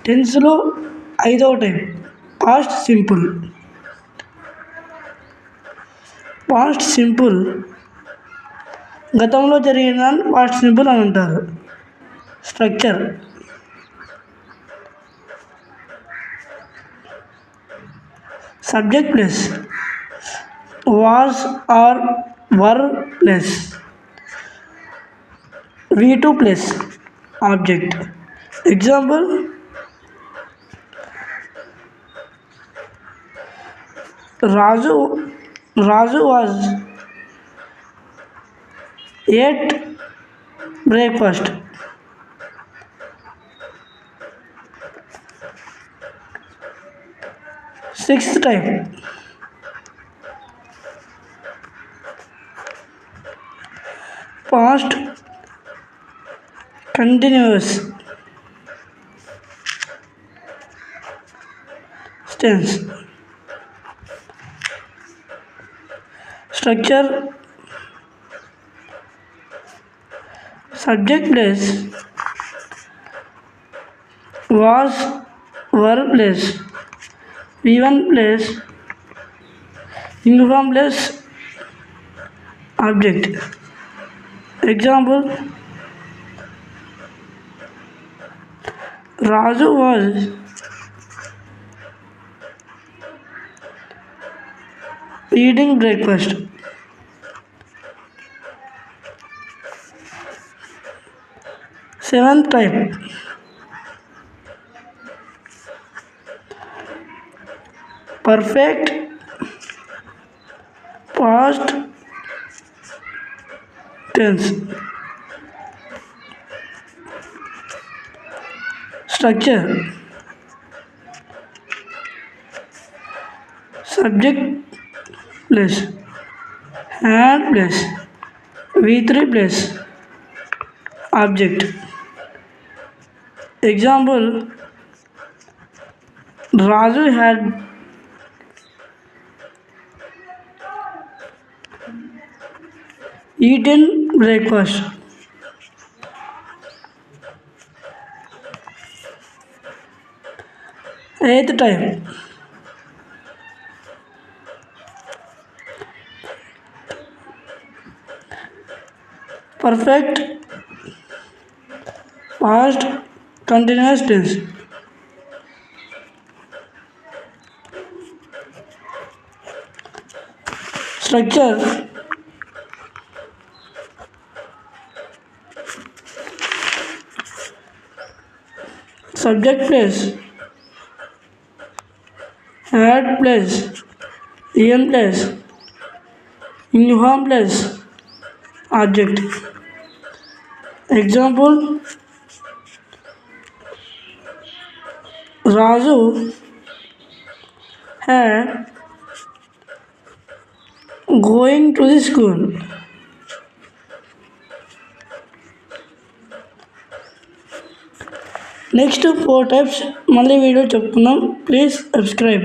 టెన్స్లో ఐదవ type past simple. Past simple గతంలో జరిగిన పాస్ట్ సింపుల్ అని అంటారు. Structure subject plus was or were plus V2 plus object. Example Raju was ate breakfast. Sixth type past continuous tense. Structure subject plus was were plus V1 plus uniform plus object. Example Raju was eating breakfast. Seventh type perfect past tense. Structure subject plus had plus V3 plus object. Example Raju had eaten breakfast. Eighth type perfect past continuous tense. Structure subject plus had plus en plus uniform plus object. Example Raju had going to the school. Next 4 types మళ్ళీ video చెప్పుకుందాం. Please subscribe.